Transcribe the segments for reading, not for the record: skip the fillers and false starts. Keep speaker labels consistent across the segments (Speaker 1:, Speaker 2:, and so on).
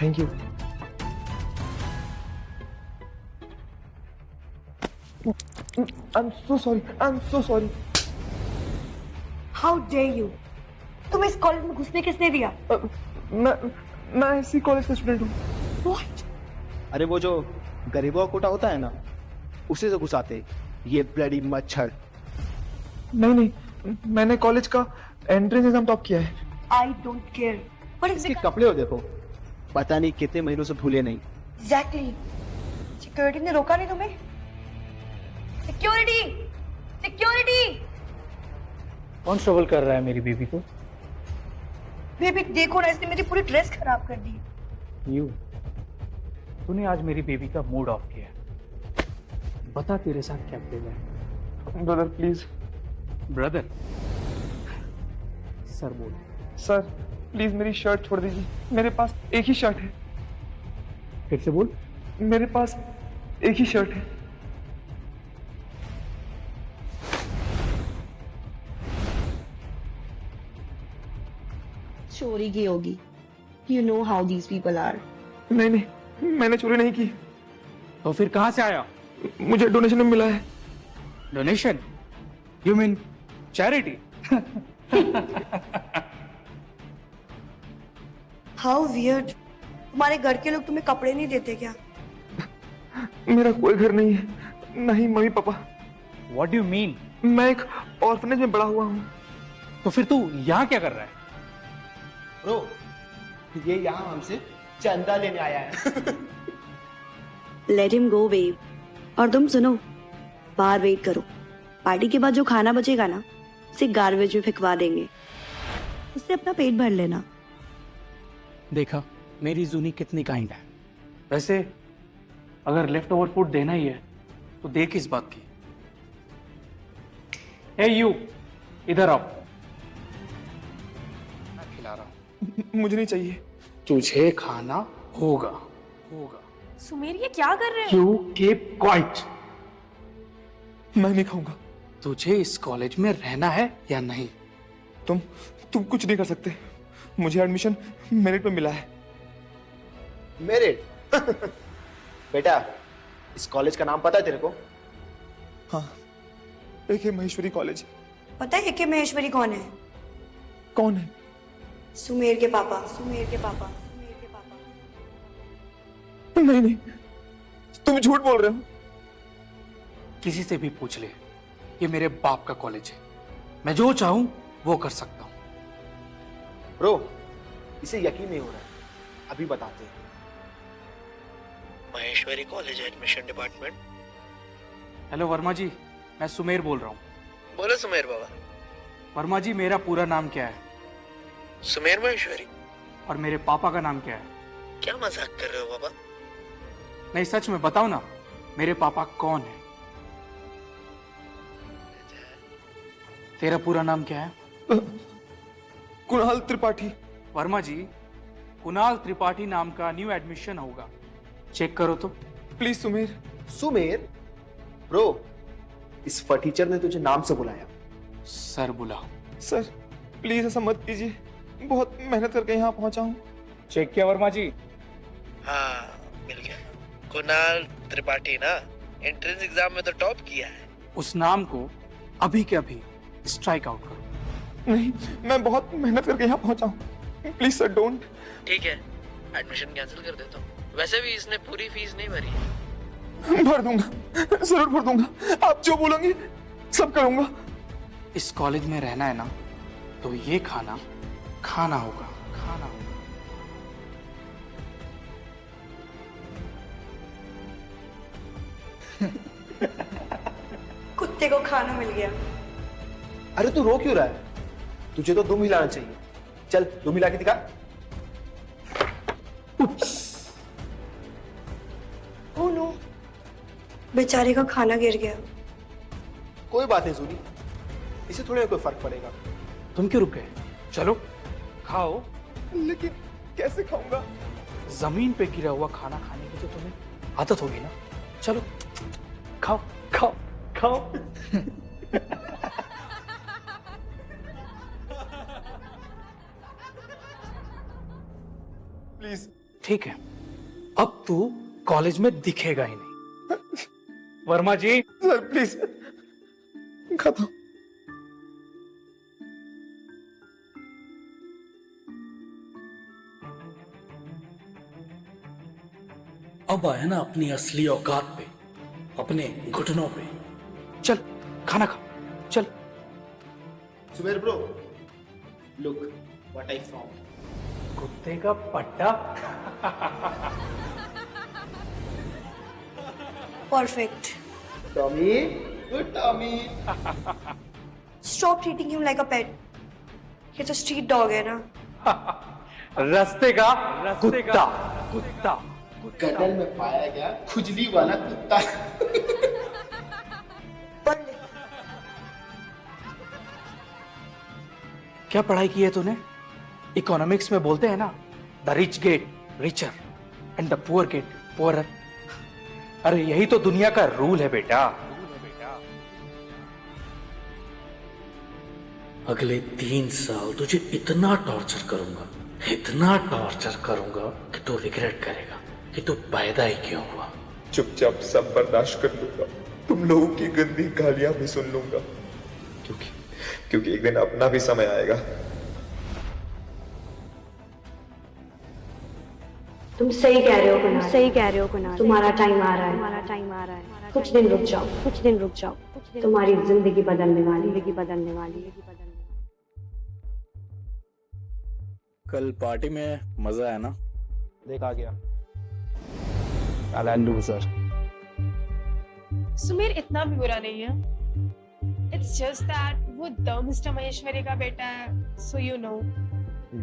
Speaker 1: Thank you. I am so sorry, I am so sorry.
Speaker 2: How dare you! तुम्हें इस college में घुसने किसने दिया?
Speaker 1: मैं इसी कॉलेज का स्टूडेंट हूँ।
Speaker 2: What?
Speaker 3: अरे वो जो गरीबों का कोटा होता है ना, उसी से घुसाते ये ब्लडी मच्छर।
Speaker 1: नहीं, मैंने कॉलेज का एंट्रेंस एग्जाम टॉप किया है।
Speaker 2: I don't care. What is
Speaker 3: इसके
Speaker 2: it?
Speaker 3: कपड़े हो देखो, पता नहीं कितने महीनों से धुले नहीं।
Speaker 2: Exactly. सिक्योरिटी ने रोका नहीं तुम्हें? सिक्योरिटी! सिक्योरिटी!
Speaker 4: कौन ट्रबल कर रहा है मेरी बीबी को?
Speaker 2: बेबी देखो ना, इसने मेरी पूरी ड्रेस खराब कर दी।
Speaker 4: यू, तूने आज मेरी बेबी का मूड ऑफ किया। बता तेरे साथ क्या प्रेम है?
Speaker 1: Brother please.
Speaker 4: ब्रदर? सर बोल।
Speaker 1: सर प्लीज मेरी शर्ट छोड़ दीजिए, मेरे पास एक ही शर्ट है।
Speaker 4: फिर से बोल।
Speaker 1: मेरे पास एक ही शर्ट है।
Speaker 5: चोरी की होगी। You know how these people are.
Speaker 1: नहीं, मैंने चोरी नहीं की,
Speaker 4: तो फिर कहां से आया?
Speaker 1: मुझे डोनेशन में मिला है।
Speaker 4: Donation? You mean charity?
Speaker 2: How weird! तुम्हारे घर के लोग तुम्हें कपड़े नहीं देते क्या?
Speaker 1: मेरा कोई घर नहीं है, ना ही मम्मी पापा।
Speaker 4: What do you mean?
Speaker 1: मैं एक ऑर्फनेज में बड़ा हुआ हूँ।
Speaker 4: तो फिर तू यहाँ क्या कर रहा है?
Speaker 3: ब्रो, ये यहाँ हमसे चंदा लेने आया है।
Speaker 6: Let him go babe. और तुम सुनो, बाहर वेट करो। पार्टी के बाद जो खाना बचेगा ना, उसे गार्बेज में फेंकवा देंगे। उससे अपना पेट भर लेना।
Speaker 4: देखा मेरी जूनी कितनी काइंड है। वैसे अगर लेफ्ट ओवर फूड देना ही है तो देख इस बात की। हे यू, इधर आओ। मैं खिला रहा हूं।
Speaker 1: मुझे नहीं चाहिए।
Speaker 4: तुझे खाना होगा।
Speaker 2: सुमेर ये क्या कर रहे हैं?
Speaker 4: You keep quiet.
Speaker 1: मैं नहीं खाऊंगा।
Speaker 4: तुझे इस कॉलेज में रहना है या नहीं?
Speaker 1: तुम कुछ नहीं कर सकते। मुझे एडमिशन मेरिट पे मिला है।
Speaker 3: मेरिट? बेटा, इस कॉलेज का नाम पता है तेरे को?
Speaker 1: हाँ, एक है महेश्वरी कॉलेज।
Speaker 2: पता है कि महेश्वरी कौन है?
Speaker 1: कौन है?
Speaker 2: सुमेर के पापा। सुमेर के पापा। सुमेर के पापा।
Speaker 1: नहीं, तुम झूठ बोल रहे हो।
Speaker 4: किसी से भी पूछ ले, ये मेरे बाप का कॉलेज है। मैं जो चाहूं वो कर सकता हूं।
Speaker 3: ब्रो, इसे यकीन नहीं हो रहा है, अभी बताते हैं। Maheshwari college admission department.
Speaker 4: Hello Verma ji, मैं सुमेर बोल रहा हूँ।
Speaker 3: बोलो सुमेर बाबा।
Speaker 4: वर्मा जी, मेरा पूरा नाम क्या है?
Speaker 3: सुमेर महेश्वरी।
Speaker 4: और मेरे पापा का नाम क्या है?
Speaker 3: क्या मजाक कर रहे हो बाबा?
Speaker 4: नहीं, सच में बताओ ना, मेरे पापा कौन है? तेरा पूरा नाम क्या है?
Speaker 1: कुणाल त्रिपाठी।
Speaker 4: वर्मा जी, कुणाल त्रिपाठी नाम का न्यू एडमिशन होगा, चेक करो तो।
Speaker 1: प्लीज सुमेर।
Speaker 3: सुमेर? ब्रो, इस फटीचर ने तुझे नाम से बुलाया।
Speaker 4: सर बुलाओ।
Speaker 1: सर प्लीज ऐसा मत कीजिए, बहुत मेहनत करके यहाँ पहुंचा हूँ।
Speaker 4: चेक किया वर्मा जी?
Speaker 7: हाँ, मिल गया। कुणाल त्रिपाठी ना, एंट्रेंस एग्जाम में तो टॉप किया है।
Speaker 4: उस नाम को अभी के अभी स्ट्राइक आउट करो।
Speaker 1: नहीं, मैं बहुत मेहनत करके यहाँ पहुंचा हूँ। Please sir don't.
Speaker 7: ठीक है, एडमिशन कैंसिल कर देता हूँ। वैसे भी इसने पूरी फीस नहीं भरी है।
Speaker 1: भर दूंगा, जरूर भर दूंगा। आप जो बोलोगे सब करूंगा।
Speaker 4: इस कॉलेज में रहना है ना, तो ये खाना खाना होगा। खाना होगा।
Speaker 2: कुत्ते को खाना मिल गया।
Speaker 3: अरे तू रो क्यों रहा है? तुझे तो दुम हिलाना चाहिए। चल दुम हिला के दिखा।
Speaker 2: ओह नो, बेचारे का खाना गिर गया।
Speaker 3: कोई बात नहीं सूरी, इसे थोड़ी ना कोई फर्क पड़ेगा।
Speaker 4: तुम क्यों रुक गए? चलो खाओ।
Speaker 1: लेकिन कैसे खाऊंगा?
Speaker 4: जमीन पे गिरा हुआ खाना खाने की तो तुम्हें आदत होगी ना। चलो खाओ खाओ खाओ।
Speaker 1: प्लीज
Speaker 4: ठीक है, अब तू कॉलेज में दिखेगा ही नहीं। वर्मा जी,
Speaker 1: सर प्लीज खाता हूं।
Speaker 8: अब आया ना अपनी असली औकात पे, अपने घुटनों पे।
Speaker 4: चल खाना खा, चल।
Speaker 3: सुबेर bro, look what I found.
Speaker 4: कुत्ते का पट्टा।
Speaker 2: Perfect.
Speaker 3: Tommy, good Tommy.
Speaker 2: Stop treating him like a pet. ये तो स्ट्रीट डॉग है ना।
Speaker 4: रास्ते का कुत्ता, कुत्ता।
Speaker 3: गदल में पाया गया खुजली वाला कुत्ता।
Speaker 2: पढ़ ले।
Speaker 4: क्या पढ़ाई की है तूने? इकोनॉमिक्स में बोलते हैं ना, the rich get richer and the poor get poorer. अरे यही तो दुनिया का रूल है बेटा।
Speaker 8: अगले 3 साल तुझे इतना टॉर्चर करूंगा, इतना टॉर्चर करूंगा कि तू रिग्रेट करेगा कि तू पैदा ही क्यों हुआ।
Speaker 1: चुपचाप सब बर्दाश्त कर लूंगा, तुम लोगों की गंदी गालियां भी सुन लूंगा, क्योंकि एक दिन अपना भी समय आएगा।
Speaker 6: तुम सही कह रहे हो कुणाल, सही कह रहे हो कुणाल। तुम्हारा टाइम आ रहा है, तुम्हारा टाइम आ रहा है। कुछ दिन रुक जाओ, कुछ दिन रुक जाओ। तुम्हारी जिंदगी बदलने वाली, जिंदगी बदलने वाली।
Speaker 9: कल पार्टी में मजा आया ना?
Speaker 3: देख आ गया। अलान सर।
Speaker 10: सुमेर इतना भी बुरा नहीं है। इट्स जस्ट दैट वो द मिस्टर महेश्वरी का बेटा है, सो यू नो।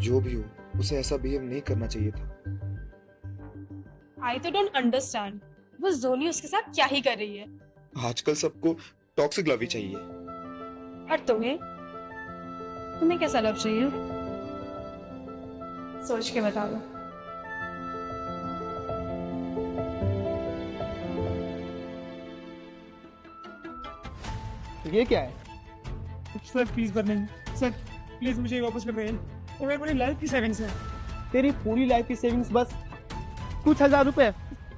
Speaker 1: जो भी हो, उसे ऐसा बिहेव नहीं करना चाहिए था।
Speaker 10: आई तो डोंट अंडरस्टैंड वो जोनी उसके साथ क्या ही कर रही है।
Speaker 1: आजकल सबको टॉक्सिक लव ही चाहिए।
Speaker 10: और तुम्हें तुम्हें कैसा लव चाहिए? सोच के बता दो।
Speaker 3: ये क्या है?
Speaker 11: सर प्लीज पर नहीं, सर प्लीज मुझे वापस कर रहे हैं। ये मेरी पूरी लाइफ की सेविंग्स है।
Speaker 3: तेरी पूरी लाइफ की सेविंग्स बस कुछ 1000 रुपए?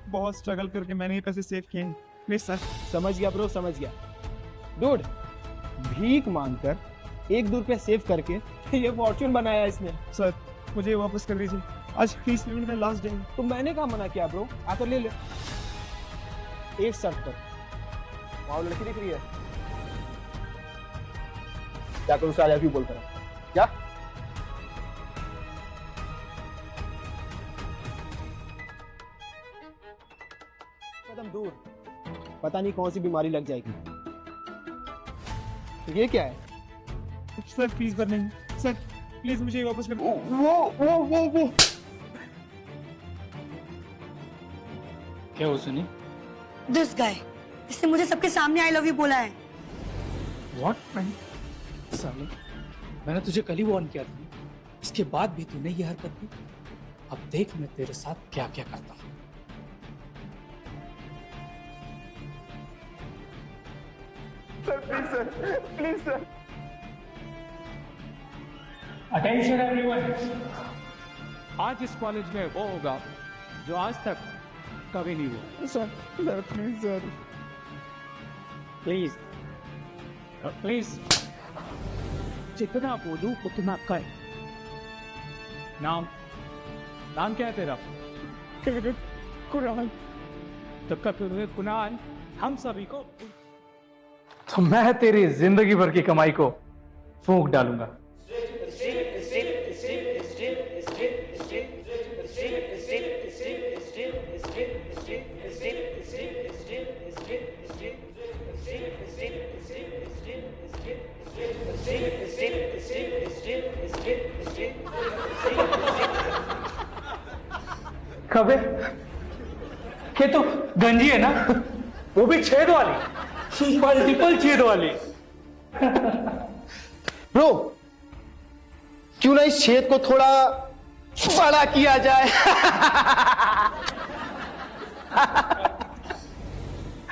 Speaker 11: बहुत स्ट्रगल करके मैंने ये पैसे सेव किए हैं, प्लीज सर।
Speaker 3: समझ गया ब्रो, समझ गया। डूड, भीख मांगकर 1-2 रुपए सेव करके ये फॉर्च्यून बनाया है इसने।
Speaker 11: सर मुझे वापस कर दीजिए, आज फीस पेमेंट का लास्ट डे है।
Speaker 3: तो मैंने कहा मना किया ब्रो, आकर ले ले। एक शर्त पर, वहाँ लड़की दिख रही है, क्या करूँ? उसे आई लव यू बोलता रहा क्या? कदम दूर, पता नहीं कौन सी बीमारी लग जाएगी। ये क्या है?
Speaker 11: सर प्लीज पर नहीं, सर प्लीज मुझे वापस कर।
Speaker 3: वो
Speaker 4: क्या हो सुनी?
Speaker 2: दिस गाय, इसने मुझे सबके सामने आई लव यू बोला है।
Speaker 4: व्हाट? साले, मैंने तुझे कल ही वार्न किया था, इसके बाद भी तूने ये हरकत की। अब देख मैं तेरे साथ क्या क्या करता हूँ।
Speaker 1: Please sir.
Speaker 11: अटेंशन एवरीवन, आज इस कॉलेज में वो होगा जो आज तक कभी नहीं हुआ। Sir please sir, please please. जितना बोलूं उतना कर। नाम क्या है तेरा? कुणाल। तो कभी कुणाल हम सभी को,
Speaker 4: तो मैं तेरी जिंदगी भर की कमाई को फूंक डालूंगा। कबे के तो गंजी है ना, वो भी छेद वाली, मल्टीपल छेद वाली।
Speaker 3: ब्रो, क्यों ना इस छेद को थोड़ा बड़ा किया जाए?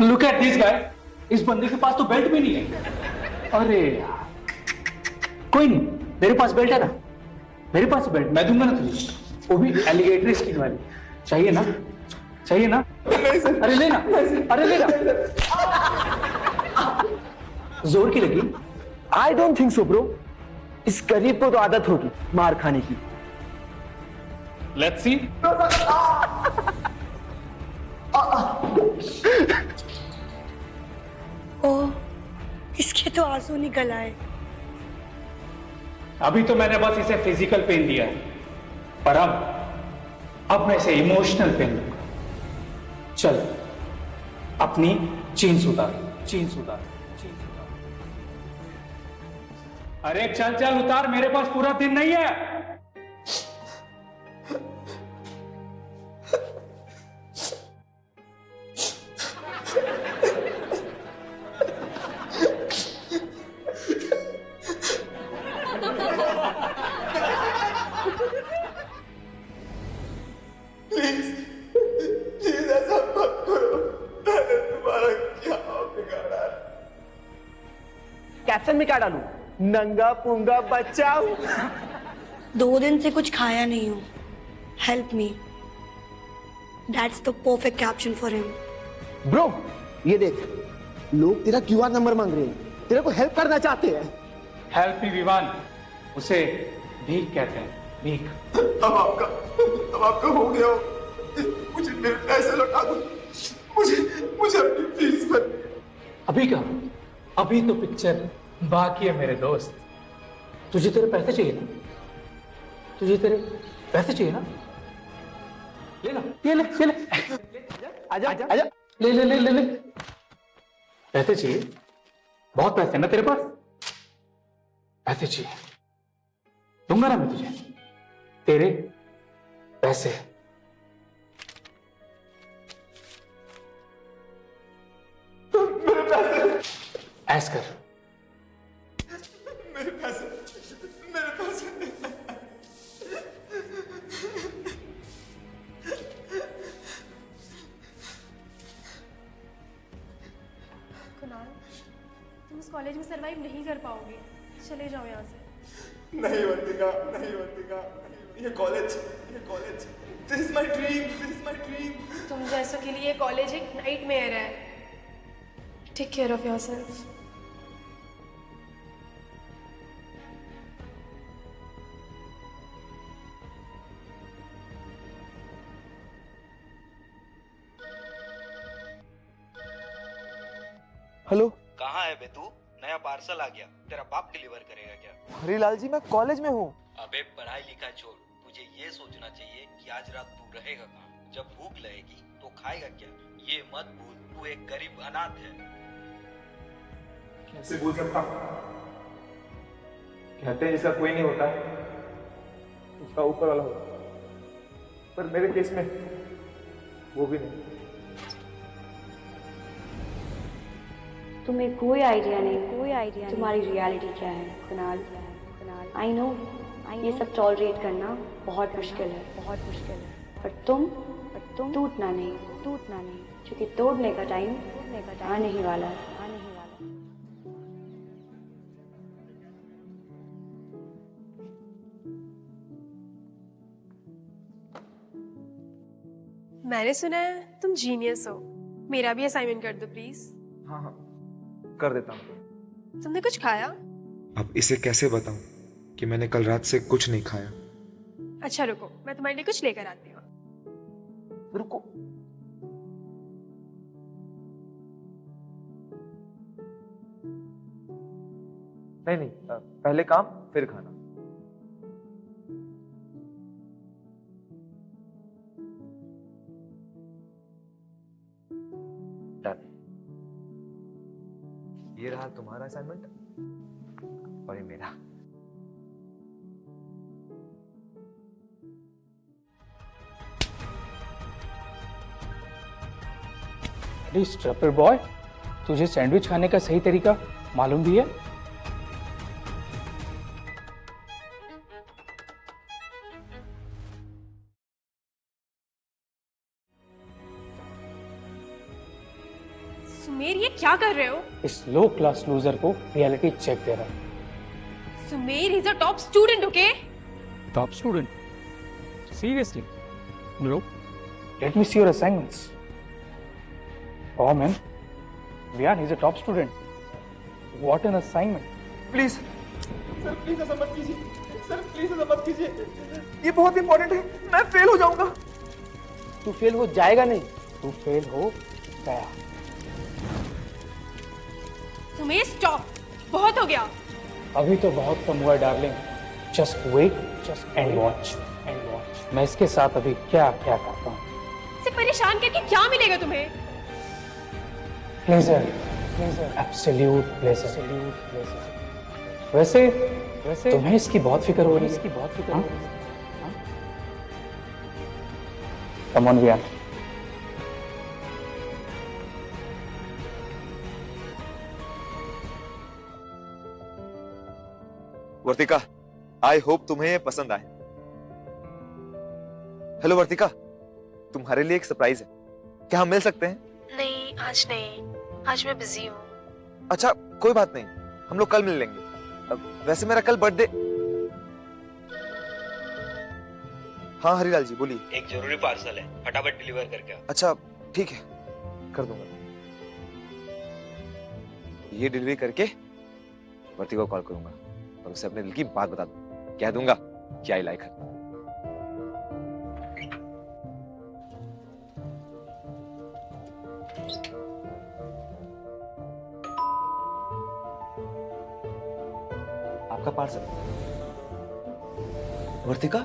Speaker 4: लुक एट दिस गाय, इस बंदे के पास तो बेल्ट भी नहीं है। अरे यार, कोई नहीं, मेरे पास बेल्ट है ना, मेरे पास बेल्ट मैं दूंगा ना तुझे। वो भी एलिगेटर स्किन वाली। चाहिए ना? चाहिए ना?
Speaker 1: नहीं सर।
Speaker 4: अरे लेना, अरे लेना। जोर की लगी?
Speaker 3: I don't think so bro. इस गरीब को तो आदत होगी मार खाने की।
Speaker 4: Let's see.
Speaker 2: ओ, इसके तो आंसू निकल आए।
Speaker 4: अभी तो मैंने बस इसे फिजिकल पेन दिया है, पर अब मैं इसे इमोशनल पेन दूंगा। चल अपनी जीन्स उतार, जीन्स उतार, जीन्स उतार। अरे चल चल उतार, मेरे पास पूरा दिन नहीं है।
Speaker 1: प्लीज ऐसा मत करो। मैंने तुम्हारा क्या बिगाड़ा है?
Speaker 3: कैप्शन में क्या डालूं? नंगा पुंगा बच्चा हूं।
Speaker 2: 2 दिन से कुछ खाया नहीं हूँ। Help me. That's the perfect caption for him.
Speaker 3: Bro ये देख, लोग तेरा क्यूआर नंबर मांग रहे हैं, तेरे को हेल्प करना चाहते हैं।
Speaker 4: हेल्प मी विवान, उसे भीख कहते हैं, भीख।
Speaker 1: अब आपका हो गया हो। मुझे मेरे पैसे लौटा दो। मुझे अपनी फीस भरनी है।
Speaker 4: अभी का? अभी तो पिक्चर बाकी है मेरे दोस्त। तुझे तेरे पैसे चाहिए ना? तुझे तेरे पैसे चाहिए ना? ले ना, ये ले, ये ले। आजा, आजा, ले ले ले ले ले। पैसे चाहिए? बहुत पैसे हैं ना तेरे पास? पैसे चाहिए? दूंगा ना मैं तुझे तेरे पैसे।
Speaker 1: मेरे पैसे,
Speaker 4: ऐस कर।
Speaker 1: मेरे पैसे, मेरे पैसे।
Speaker 10: कुणाल, तुम इस कॉलेज में सरवाइव नहीं कर पाओगे। चले जाओ यहाँ से।
Speaker 1: नहीं वर्तिका, नहीं वर्तिका। ये college, this is my dream, this is my dream.
Speaker 10: तुम जैसों के लिए कॉलेज एक नाइटमेयर है। Take care of yourself.
Speaker 3: Hello.
Speaker 8: कहाँ है बे तू? नया पार्सल आ गया, तेरा बाप डिलीवर करेगा क्या?
Speaker 3: हरीलाल जी मैं कॉलेज में हूँ।
Speaker 8: अबे पढ़ाई लिखाई छोड़, तुझे ये सोचना चाहिए कि आज रात तू रहेगा कहाँ? जब भूख लगेगी तो खाएगा क्या? ये मत भूल, तू एक गरीब अनाथ है।
Speaker 1: कैसे बोल सकता हूँ? कहते हैं जिसका कोई नहीं होता उसका ऊपर वाला होता, पर मेरे केस में वो भी नहीं।
Speaker 6: तुम्हें कोई आइडिया नहीं तुम्हारी रियलिटी क्या है कुणाल। आई नो ये सब टॉलरेट करना बहुत मुश्किल है, पर तुम टूटना नहीं, क्योंकि तोड़ने का टाइम आने ही वाला है।
Speaker 10: मैंने सुना है तुम जीनियस हो। मेरा भी असाइनमेंट कर दो प्लीज।
Speaker 1: हाँ हाँ कर देता हूँ।
Speaker 10: तुमने कुछ खाया?
Speaker 1: अब इसे कैसे बताऊं कि मैंने कल रात से कुछ नहीं खाया।
Speaker 10: अच्छा रुको, मैं तुम्हारे लिए कुछ लेकर आती हूँ।
Speaker 1: रुको। नहीं, पहले काम फिर खाना। डन। ये रहा तुम्हारा असाइनमेंट और ये मेरा।
Speaker 4: स्ट्रपर बॉय, तुझे सैंडविच खाने का सही तरीका मालूम भी है?
Speaker 10: सुमेर ये क्या कर रहे हो?
Speaker 4: इस लो क्लास लूजर को रियलिटी चेक दे रहा हूं।
Speaker 10: Sumer is a top student, okay?
Speaker 4: Top student?
Speaker 3: Seriously? No.
Speaker 4: Let me see your assignments. Oh man, Vian, he's a top student. What an assignment.
Speaker 3: Please sir, please ऐसा मत कीजिए sir, please ऐसा मत कीजिए, ये बहुत इंपॉर्टेंट है, मैं फेल हो जाऊंगा।
Speaker 4: तू फेल हो जाएगा नहीं, तू फेल हो गया।
Speaker 10: तुम्हें स्टॉप, बहुत हो गया।
Speaker 4: अभी तो बहुत कम हुआ darling, just wait, just and watch and watch. मैं इसके साथ अभी क्या क्या करता हूँ।
Speaker 10: इसे परेशान करके क्या मिलेगा तुम्हें?
Speaker 4: Pleasure, pleasure, absolute pleasure, absolute pleasure. वैसे तुम्हें इसकी बहुत फिक्र हो रही है, इसकी बहुत फिक्र हो रही है। Come on Viaan.
Speaker 1: Vartika, I hope तुम्हें ये पसंद आए। हेलो वर्तिका, तुम्हारे लिए एक सरप्राइज है, क्या हम मिल सकते हैं?
Speaker 10: नहीं, आज नहीं, आज मैं बिजी हूँ।
Speaker 1: अच्छा कोई बात नहीं, हम लोग कल मिल लेंगे। वैसे मेरा कल बर्थडे। हाँ हरिलाल जी बोलिए।
Speaker 12: एक जरूरी पार्सल है, फटाफट डिलीवर करके आओ।
Speaker 1: अच्छा ठीक है, कर दूंगा। ये डिलीवरी करके वर्तिका को कॉल करूंगा और उसे अपने दिल की बात बता दूंगा, कह दूंगा कि आई लाइक हर। आपका पार्सल। वर्तिका,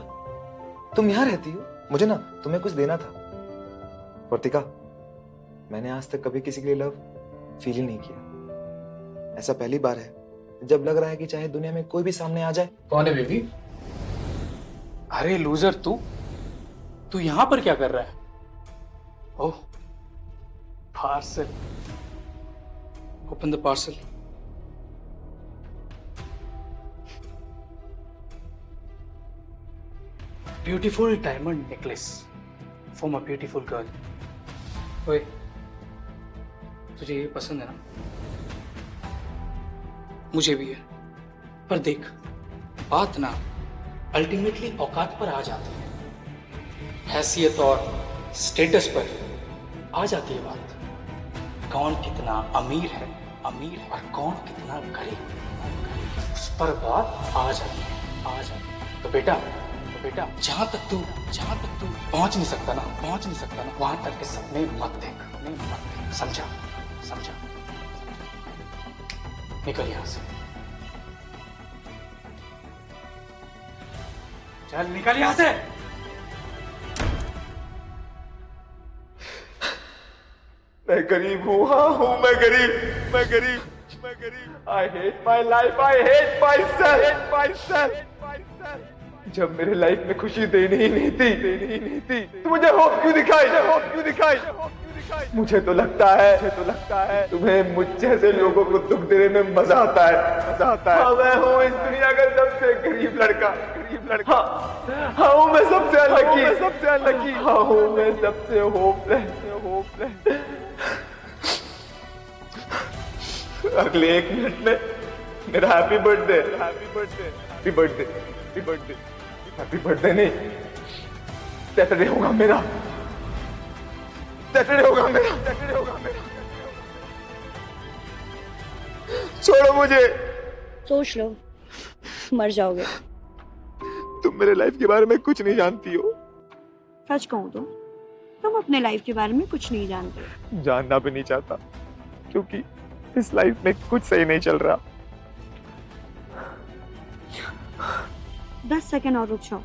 Speaker 1: तुम यहाँ रहती हो? मुझे ना तुम्हें कुछ देना था। वर्तिका, मैंने आज तक कभी किसी के लिए लव फील ही नहीं किया। ऐसा पहली बार है जब लग रहा है कि चाहे दुनिया में कोई भी सामने आ जाए।
Speaker 4: कौन है बेबी? अरे लूजर, तू यहां पर क्या कर रहा है? Oh, parcel. Open the parcel. Beautiful diamond necklace for my beautiful girl. ओए, तुझे ये पसंद है ना? मुझे भी है, पर देख, बात ना अल्टीमेटली औकात पर आ जाती है, हैसियत और स्टेटस पर आ जाती है बात। कौन कितना अमीर है और कौन कितना गरीब, उस पर बात आ जाती है। तो बेटा जहां तक तू पहुंच नहीं सकता ना, वहां तक के सपने मत देख, समझा? निकल यहां से, चल निकल यहां से।
Speaker 1: मैं गरीब हूँ, हाँ हूँ मैं गरीब। I hate my life, I hate myself। जब मेरे लाइफ में खुशी देनी ही नहीं थी तो मुझे होप क्यों दिखाई? मुझे तो लगता है तुम्हें मुझ जैसे लोगों को दुख देने में मजा आता है। हाँ, मैं हूँ इस दुनिया का सबसे गरीब लड़का। हाँ हूँ मैं सबसे अनलकी। हाँ हूँ मैं सबसे होपलेस। अगले 1 मिनट में मेरा हैप्पी बर्थडे नहीं, सैटरडे होगा मेरा। छोड़ो मुझे।
Speaker 6: सोच लो, मर जाओगे।
Speaker 1: तुम मेरे लाइफ के बारे में कुछ नहीं जानती हो।
Speaker 6: सच कहूं तो तुम अपने लाइफ के बारे में कुछ नहीं जानते।
Speaker 1: जानना भी नहीं चाहता, क्योंकि इस लाइफ में कुछ सही नहीं चल रहा।
Speaker 6: 10 सेकंड और रुक जाओ,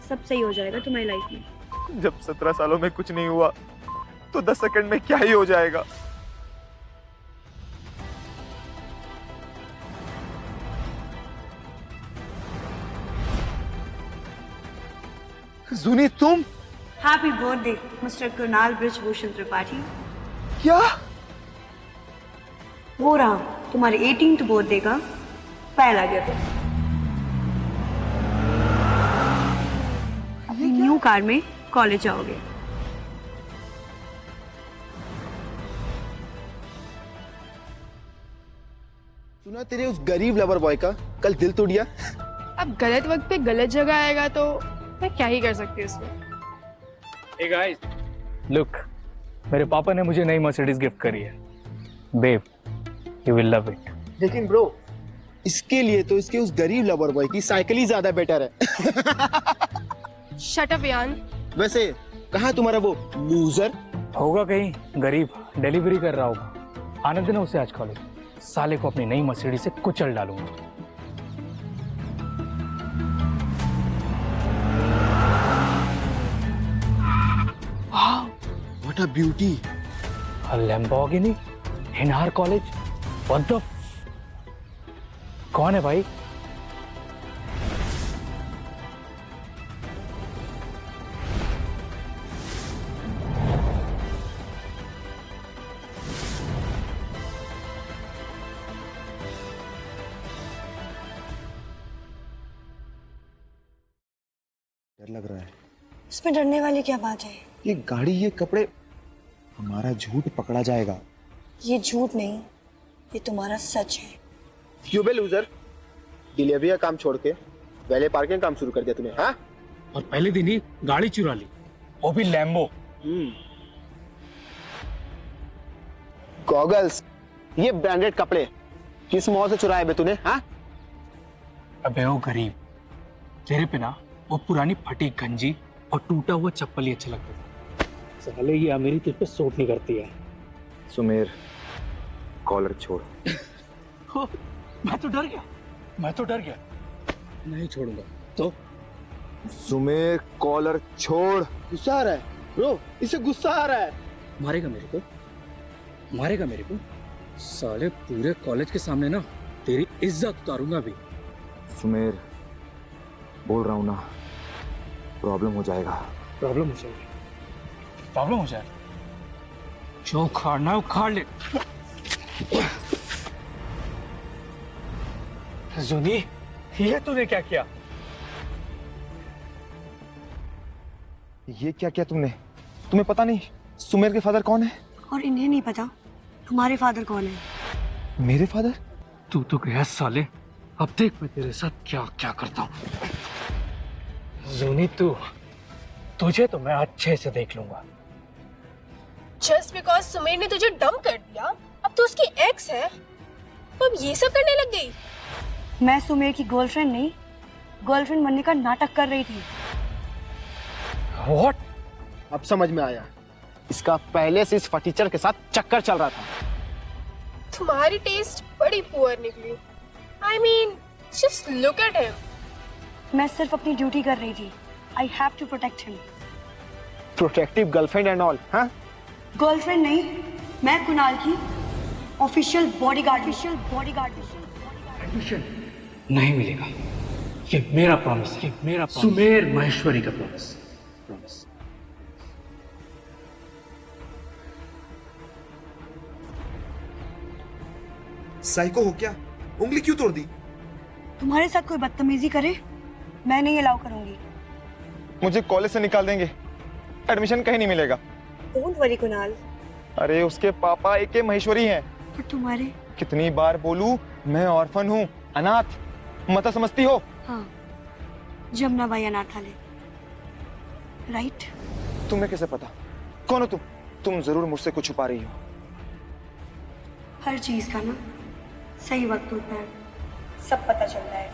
Speaker 6: सब सही हो जाएगा तुम्हारी लाइफ में।
Speaker 1: जब 17 सालों में कुछ नहीं हुआ तो 10 सेकंड में क्या ही हो जाएगा। जुनी तुम?
Speaker 6: Happy birthday mister Kunal Brijbhushan Tripathi.
Speaker 1: क्या?
Speaker 6: वो रहा तुम्हारे 18th बर्थडे का पहला गिफ्ट। अपनी न्यू कार में कॉलेज जाओगे।
Speaker 13: सुना तेरे उस गरीब लवर बॉय का कल दिल टूट गया।
Speaker 10: अब गलत वक्त पे गलत जगह आएगा तो मैं क्या ही कर सकती हूँ उसमें।
Speaker 4: Hey guys, look, मेरे पापा ने मुझे नई मर्सिडीज गिफ्ट करी है। Babe, you will love it.
Speaker 3: लेकिन ब्रो, इसके लिए तो इसके उस गरीब लवर बॉय की साइकिल ही ज्यादा बेटर है।
Speaker 10: शट अप यान।
Speaker 3: वैसे कहाँ तुम्हारा वो लूजर?
Speaker 4: होगा कहीं गरीब, डिलीवरी कर रहा होगा। आने देना उसे आज कॉलेज। साले को अपनी नई मर्सिडीज से कुचल डालूंगा।
Speaker 3: What a beauty!
Speaker 4: A Lamborghini in our college? What the? कौन है भाई?
Speaker 3: डर लग रहा है।
Speaker 2: इसमें डरने वाली क्या बात है?
Speaker 3: ये गाड़ी, ये कपड़े, हमारा झूठ पकड़ा जाएगा।
Speaker 2: ये झूठ नहीं, ये तुम्हारा सच है।
Speaker 3: क्यों बे लूजर? डिलीवरी का काम छोड़ के पहले पार्किंग काम शुरू कर दिया तूने, हाँ?
Speaker 4: और पहले दिन ही गाड़ी चुरा ली, वो भी लैम्बो।
Speaker 3: गॉगल्स, ये ब्रांडेड कपड़े किस मॉल से चुराए बे तूने, हाँ?
Speaker 4: अबे ओ गरीब, तेरे पे ना वो पुरानी फटी गंजी और टूटा हुआ चप्पल ही अच्छा लगता था। साले ये अमीरी तुझ पे सूट नहीं करती है।
Speaker 3: सुमेर, कॉलर छोड़।
Speaker 4: मैं तो डर गया। नहीं छोड़ूंगा। तो
Speaker 3: सुमेर, कॉलर छोड़। गुस्सा आ रहा है ब्रो, इसे गुस्सा आ रहा है।
Speaker 4: मारेगा मेरे को? साले पूरे कॉलेज के सामने ना तेरी इज्जत उतारूंगा भी।
Speaker 3: सुमेर, बोल रहा हूं ना, प्रॉब्लम हो जाएगा।
Speaker 4: प्रॉब्लम हो जाएगा। जो उखाड़ना है उखाड़ ले। जुनी, ये तूने क्या किया?
Speaker 3: ये क्या किया तुमने? तुम्हें पता नहीं सुमेर के फादर कौन है?
Speaker 2: और इन्हें नहीं पता तुम्हारे फादर कौन है?
Speaker 3: मेरे फादर?
Speaker 4: तू तो गया साले, अब देख मैं तेरे साथ क्या क्या करता हूँ। जुनी, तुझे तो मैं अच्छे से देख लूंगा।
Speaker 10: जस्ट बिकॉज सुमेर ने तुझे डंप कर दिया, अब तू उसकी एक्स है, तो अब ये सब करने लग गई।
Speaker 2: मैं सुमेर की गर्लफ्रेंड नहीं, गर्लफ्रेंड बनने का नाटक कर रही थी।
Speaker 4: What?
Speaker 3: अब समझ में आया, इसका पहले से इस फटीचर के साथ चक्कर चल रहा था।
Speaker 10: तुम्हारी टेस्ट बड़ी पुअर निकली। I mean, just look at him.
Speaker 2: मैं सिर्फ अपनी ड्यूटी कर रही थी। I have to protect him.
Speaker 3: Protective girlfriend and all, हाँ?
Speaker 2: गर्लफ्रेंड नहीं, मैं कुणाल की ऑफिशियल बॉडीगार्ड।
Speaker 8: एडमिशन नहीं मिलेगा, ये मेरा प्रॉमिस, सुमेर माहेश्वरी का प्रॉमिस।
Speaker 3: साइको हो क्या? उंगली क्यों तोड़ दी?
Speaker 2: तुम्हारे साथ कोई बदतमीजी करे, मैं नहीं अलाउ करूंगी।
Speaker 3: मुझे कॉलेज से निकाल देंगे, एडमिशन कहीं नहीं मिलेगा।
Speaker 2: Don't worry Kunal.
Speaker 3: अरे उसके पापा एके महेश्वरी हैं।
Speaker 2: और तुम्हारे?
Speaker 3: कितनी बार बोलूं, मैं ऑर्फन हूँ, अनाथ, मत समझती हो?
Speaker 2: हाँ, जमुना बाई अनाथालय, राइट?
Speaker 3: तुम्हें कैसे पता? कौन हो तुम? तुम जरूर मुझसे कुछ छुपा रही हो।
Speaker 2: हर चीज का ना सही वक्त होता है, सब पता चलता है।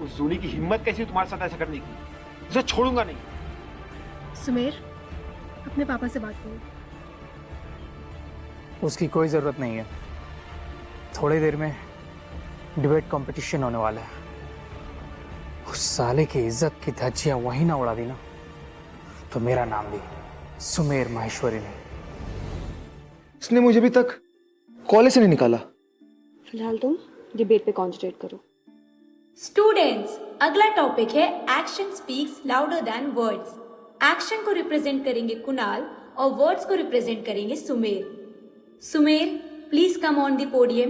Speaker 3: उस जूली की हिम्मत कैसी तुम्हारे साथ ऐसा करने की? उसे छोड़ूंगा नहीं।
Speaker 10: सुमेर, अपने पापा से बात करो।
Speaker 4: उसकी कोई जरूरत नहीं है। थोड़ी देर में डिबेट कंपटीशन होने वाला है। उस साले की इज्जत की धज्जियां वहीं ना उड़ा दी ना, तो मेरा नाम भी सुमेर माहेश्वरी ने।
Speaker 3: उसने मुझे अभी तक कॉलेज से नहीं निकाला।
Speaker 5: फिलहाल तुम डिबेट पे कॉन्सेंट्रेट करो।
Speaker 13: स्टूडेंट्स, अगला टॉपिक है action speaks louder than words. Action को रिप्रेजेंट करेंगे कुणाल और वर्ड्स को रिप्रेजेंट करेंगे Sumer. Sumer, please come on the podium.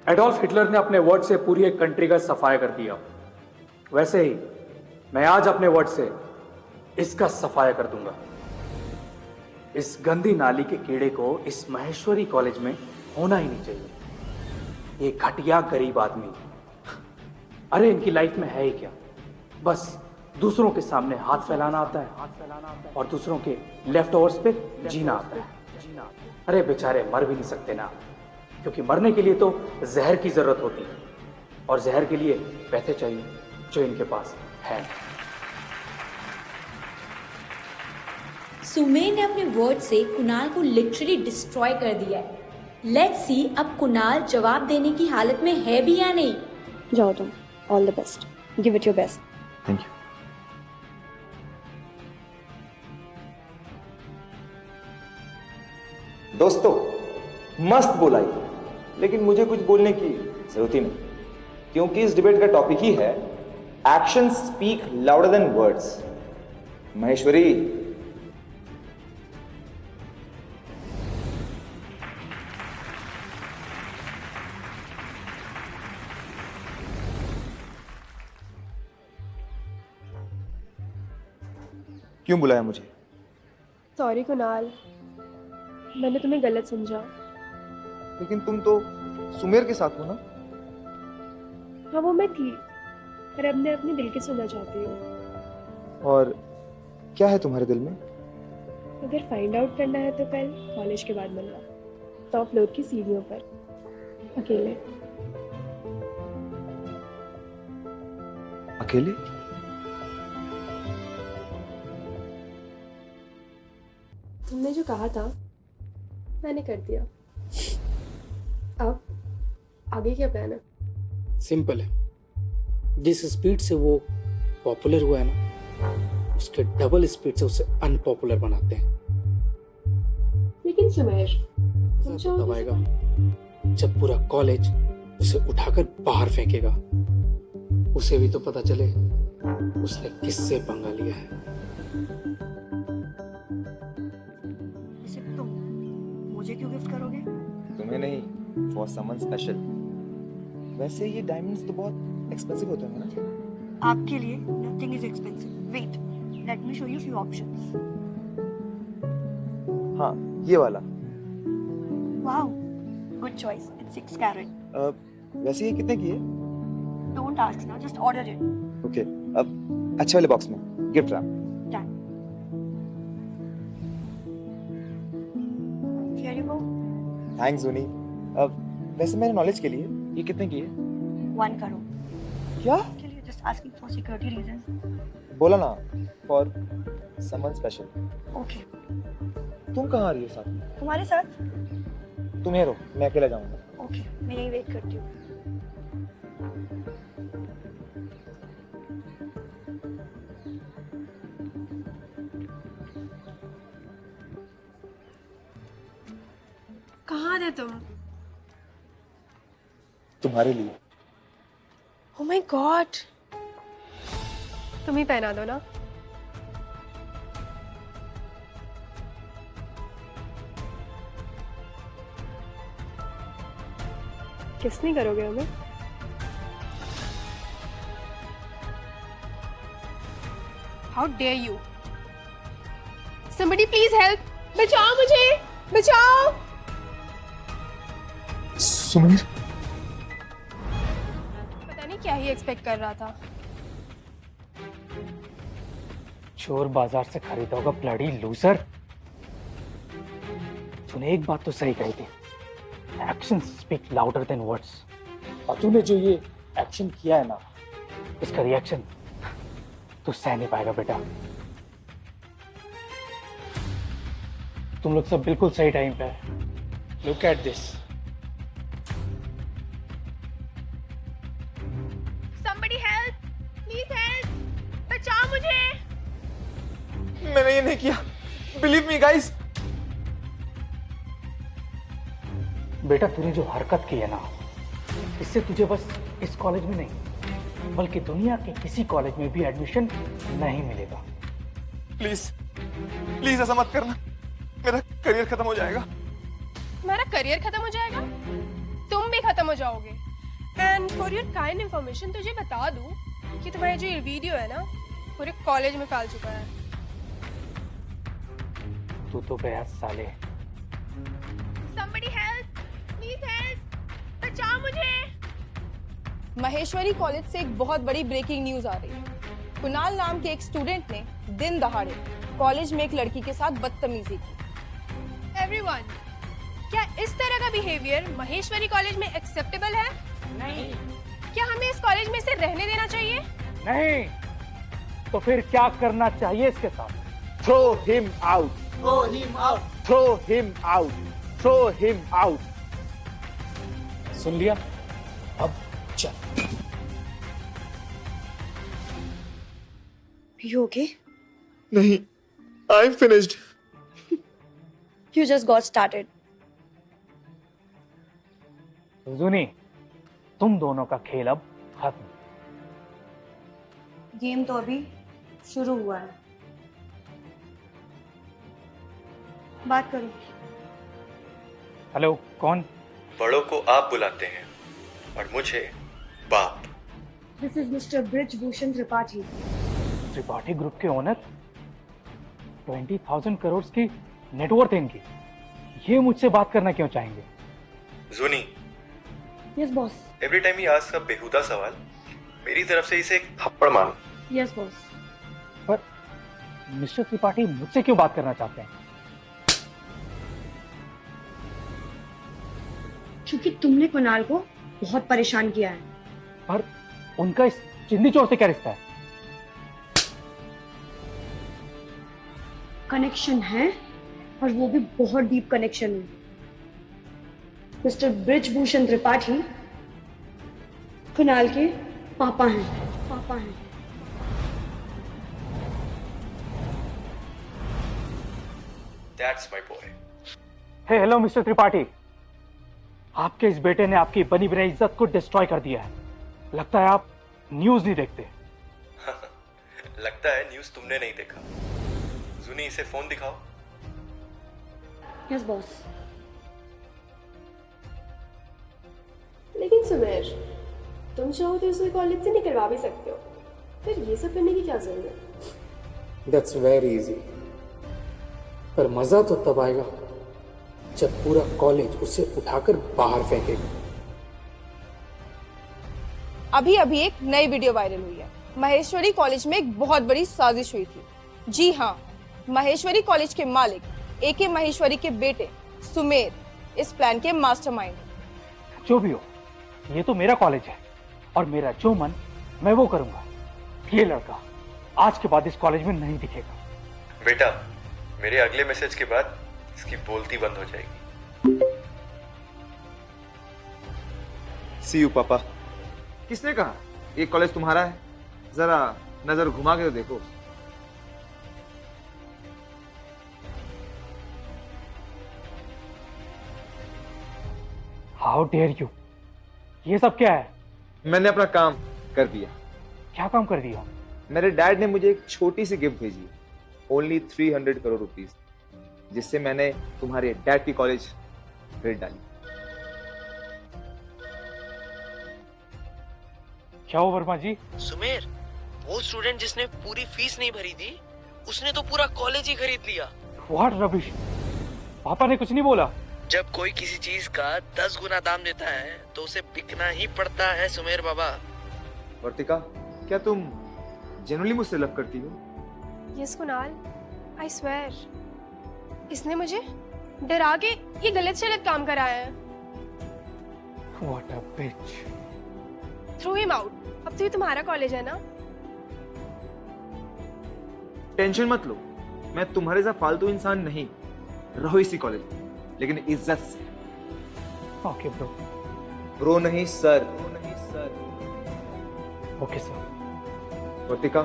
Speaker 4: Adolf Hitler ने अपने वर्ड से पूरी एक कंट्री का सफाया कर दिया, वैसे ही मैं आज अपने वर्ड से इसका सफाया कर दूंगा। इस गंदी नाली के कीड़े को इस महेश्वरी कॉलेज में होना ही नहीं चाहिए। ये घटिया गरीब आदमी, अरे इनकी लाइफ में है ही क्या, बस दूसरों के सामने हाथ फैलाना आता है और दूसरों के लेफ्ट ओवर्स पे जीना आता है। अरे बेचारे मर भी नहीं सकते ना, क्योंकि मरने के लिए तो जहर की जरूरत होती है और जहर के लिए पैसे चाहिए जो इनके पास है।
Speaker 13: सुमेर ने अपने वर्ड से कुणाल को लिटरली डिस्ट्रॉय कर दिया है। लेट्स सी अब कुणाल जवाब देने की हालत में है भी या नहीं।
Speaker 5: जाओ तुम, all the best, give it your best.
Speaker 1: Thank you. दोस्तों मस्त बोला ये, लेकिन मुझे कुछ बोलने की जरूरत ही नहीं, क्योंकि इस डिबेट का टॉपिक ही है action speak louder than words. Maheshwari, क्यों बुलाया मुझे?
Speaker 5: सॉरी कुणाल, मैंने तुम्हें गलत समझा।
Speaker 1: लेकिन तुम तो सुमेर के साथ हो ना?
Speaker 5: हाँ वो मैं थी, पर अब मैं अपने दिल की सुनना चाहती हूँ।
Speaker 1: और क्या है तुम्हारे दिल में?
Speaker 5: अगर फाइंड आउट करना है तो कल कॉलेज के बाद मिलना, टॉप फ्लोर की सीढ़ियों पर, अकेले।
Speaker 1: अकेले?
Speaker 5: तुमने जो कहा था मैंने कर दिया। अब आगे क्या प्लान है?
Speaker 4: सिंपल है, जिस स्पीड से वो पॉपुलर हुआ है ना, उसके डबल स्पीड से उसे अनपॉपुलर बनाते हैं।
Speaker 5: लेकिन सुमेर, तुम
Speaker 4: तब आएगा जब पूरा कॉलेज उसे उठाकर बाहर फेंकेगा। उसे भी तो पता चले उसने किससे पंगा लिया है।
Speaker 6: तुम मुझे क्यों गिफ्ट करोगे?
Speaker 1: तुम्हें नहीं, फॉर समवन स्पेशल। वैसे ये डायमंड्स तो बहुत एक्सपेंसिव होते हैं ना?
Speaker 6: आपके लिए nothing is expensive. Wait, let me show you few options.
Speaker 1: हाँ, ये वाला।
Speaker 6: Wow, good choice. It's 6 carat.
Speaker 1: वैसे ये कितने की है?
Speaker 6: Don't ask now, just order it.
Speaker 1: Okay, अब अच्छे वाले बॉक्स में gift wrap.
Speaker 6: Done. Here you go.
Speaker 1: Thanks उनी। अब वैसे मेरे नॉलेज के लिए ये कितने की है?
Speaker 6: 1 करोड़।
Speaker 1: क्या?
Speaker 6: के लिए just asking for security reasons.
Speaker 1: बोला ना, फॉर समवन स्पेशल।
Speaker 6: ओके।
Speaker 1: तुम कहाँ आ रही हो साथ में?
Speaker 6: तुम्हारे साथ?
Speaker 1: तुम यहाँ रहो, मैं अकेला जाऊंगा।
Speaker 6: ओके, मैं यहीं वेट करती हूँ।
Speaker 10: कहाँ थे तुम?
Speaker 1: तुम्हारे लिए।
Speaker 10: ओह माय गॉड, तुम ही पहना दो ना।
Speaker 5: किस नहीं करोगे हमें?
Speaker 10: How dare you! Somebody please help! बचाओ मुझे, बचाओ!
Speaker 1: सुमेर,
Speaker 10: पता नहीं क्या ही एक्सपेक्ट कर रहा था।
Speaker 4: चोर बाजार से खरीदा होगा, ब्लडी लूजर। तूने एक बात तो सही कही थी, action speak louder than words. और तूने जो ये एक्शन किया है ना, इसका रिएक्शन तू सह नहीं पाएगा बेटा। तुम लोग सब बिल्कुल सही टाइम पे है। Look at this.
Speaker 10: Somebody help! Please help! बचाओ मुझे!
Speaker 1: मैंने ये नहीं किया। Believe me guys.
Speaker 4: बेटा तूने जो हरकत की है ना, इससे तुझे बस इस कॉलेज में नहीं बल्कि दुनिया के किसी कॉलेज में भी एडमिशन नहीं मिलेगा।
Speaker 1: प्लीज प्लीज ऐसा मत करना, मेरा करियर खत्म हो जाएगा।
Speaker 10: तुम्हारा करियर खत्म हो जाएगा, तुम भी खत्म हो जाओगे। And for your kind information तुझे बता दूं कि तुम्हारा जो ये वीडियो है ना, पूरे कॉलेज में फैल चुका है।
Speaker 4: तू तो गया साले।
Speaker 10: Somebody help! Please help! बचाओ मुझे! महेश्वरी कॉलेज से एक बहुत बड़ी ब्रेकिंग न्यूज आ रही है। कुणाल नाम के एक स्टूडेंट ने दिन दहाड़े कॉलेज में एक लड़की के साथ बदतमीजी की। Everyone, क्या इस तरह का बिहेवियर महेश्वरी कॉलेज में एक्सेप्टेबल है?
Speaker 4: नहीं।
Speaker 10: क्या हमें इस कॉलेज में इसे रहने देना चाहिए?
Speaker 4: नहीं। तो फिर क्या करना चाहिए इसके साथ?
Speaker 3: Throw him out.
Speaker 4: Throw him out.
Speaker 3: Throw him out. Throw him out.
Speaker 4: सुन लिया? अब चल।
Speaker 2: You okay?
Speaker 1: नहीं, I'm finished.
Speaker 2: You just got started.
Speaker 4: जुनी, तुम दोनों का खेल अब खत्म।
Speaker 2: गेम तो अभी शुरू हुआ है। बात करो।
Speaker 4: हेलो, कौन?
Speaker 12: बड़ों को आप बुलाते हैं और मुझे बाप।
Speaker 2: This is Mr. Brijbhushan Tripathi.
Speaker 4: Tripathi group के ओनर, 20,000 करोड़ की नेटवर्थ है इनकी। ये मुझसे बात करना क्यों चाहेंगे?
Speaker 12: Juni,
Speaker 2: Yes, boss.
Speaker 12: Every time he ask a बेहुदा सवाल, मेरी तरफ से इसे एक थप्पड़ मारो।
Speaker 2: Yes, boss.
Speaker 4: पर मिस्टर त्रिपाठी मुझसे क्यों बात करना चाहते हैं?
Speaker 2: क्योंकि तुमने कुणाल को बहुत परेशान किया है।
Speaker 4: पर उनका इस चिंदी चोर से क्या रिश्ता है?
Speaker 2: कनेक्शन है, और वो भी बहुत डीप कनेक्शन है। मिस्टर ब्रिजभूषण त्रिपाठी कुणाल के पापा हैं।
Speaker 12: That's my boy.
Speaker 4: Hey hello mister Tripathi, आपके इस बेटे ने आपकी बनी बनाई इज्जत को डिस्ट्रॉय कर दिया है। लगता है आप न्यूज नहीं देखते।
Speaker 12: लगता है न्यूज़ तुमने नहीं देखा। जुनी, इसे फोन दिखाओ।
Speaker 2: Yes boss.
Speaker 5: लेकिन सुमेर, तुम चाहो तो उसे कॉलेज से निकलवा भी सकते हो, फिर ये सब करने की क्या जरूरत?
Speaker 4: That's very easy. पर मजा तो तब आएगा जब पूरा कॉलेज उसे उठाकर बाहर फेंकेगा।
Speaker 10: अभी अभी एक नई वीडियो वायरल हुई है। महेश्वरी कॉलेज में एक बहुत बड़ी साजिश हुई थी। जी हाँ, महेश्वरी कॉलेज के मालिक एके महेश्वरी के बेटे सुमेर इस प्लान के मास्टरमाइंड हैं।
Speaker 4: जो भी हो, ये तो मेरा कॉलेज है और मेरा जो मन मैं वो करूंगा। ये लड़का आज के बाद इस कॉलेज में नहीं दिखेगा।
Speaker 12: बेटा, मेरे अगले मैसेज के बाद इसकी बोलती बंद हो जाएगी।
Speaker 1: See you, पापा। किसने कहा ये कॉलेज तुम्हारा है? जरा नजर घुमा के तो देखो।
Speaker 4: How dare you! ये सब क्या है?
Speaker 1: मैंने अपना काम कर दिया।
Speaker 4: क्या काम कर दिया?
Speaker 1: मेरे डैड ने मुझे एक छोटी सी गिफ्ट भेजी है, ओनली 300 करोड़ रुपीस, जिससे मैंने तुम्हारे डैड की कॉलेज रेट डाली।
Speaker 4: क्या हो वर्मा जी?
Speaker 7: सुमेर, वो स्टूडेंट जिसने पूरी फीस नहीं भरी थी, उसने तो पूरा कॉलेज ही खरीद लिया।
Speaker 4: What rubbish! पापा ने कुछ नहीं बोला?
Speaker 7: जब कोई किसी चीज का 10 गुना दाम देता है तो उसे बिकना ही पड़ता है सुमेर बाबा।
Speaker 1: वर्तिका, क्या तुम जेन्युइनली मुझसे लव करती हो?
Speaker 10: Yes Kunal, I swear. इसने मुझे डरा के ये गलत शलत काम कराया है।
Speaker 4: What a bitch!
Speaker 10: Throw him out. अब तो ये तुम्हारा कॉलेज है ना?
Speaker 1: टेंशन मत लो, मैं तुम्हारे जैसा फालतू इंसान नहीं। रहो इसी कॉलेज में, लेकिन इज्जत से।
Speaker 4: Okay bro.
Speaker 1: ब्रो नहीं सर।
Speaker 4: Okay sir.
Speaker 1: वर्तिका,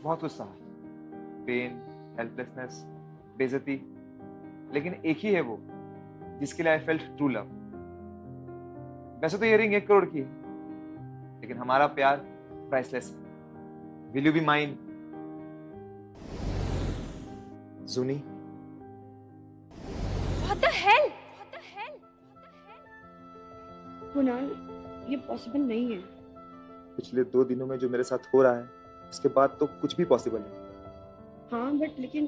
Speaker 1: बहुत गुस्सा है, पेन, हेल्पलेसनेस, बेइज्जती, लेकिन एक ही है वो जिसके लिए आई फेल्ट ट्रू लव। वैसे तो ये रिंग 1 करोड़ की है, लेकिन हमारा प्यार प्राइसलेस है। Will you be mine? जुनी?
Speaker 10: What the hell?
Speaker 6: कुणाल, ये पॉसिबल नहीं है।
Speaker 1: पिछले 2 दिनों में जो मेरे साथ हो रहा है, इसके बाद तो कुछ भी पॉसिबल है।
Speaker 6: हाँ बट लेकिन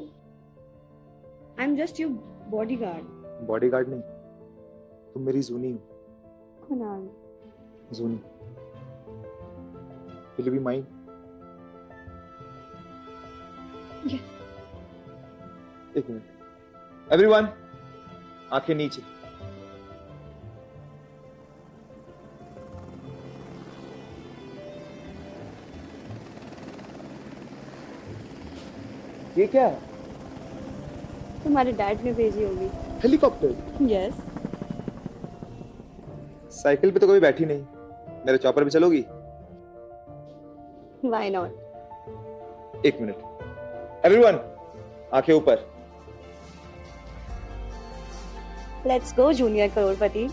Speaker 6: I am just your bodyguard.
Speaker 1: Bodyguard नहीं, तुम मेरी जूनी हो।
Speaker 6: Kunal,
Speaker 1: Juni, will you be mine?
Speaker 6: Yes.
Speaker 1: एक मिनट एवरीवन, आंखें नीचे। ये क्या है?
Speaker 6: तुम्हारे डैड ने भेजी होगी।
Speaker 1: हेलीकॉप्टर?
Speaker 6: यस।
Speaker 1: साइकिल पे तो कभी बैठी नहीं, मेरे चॉपर पे चलोगी?
Speaker 6: Why not?
Speaker 1: एक मिनट एवरीवन, आंखें ऊपर।
Speaker 6: Let's go junior Crorepati.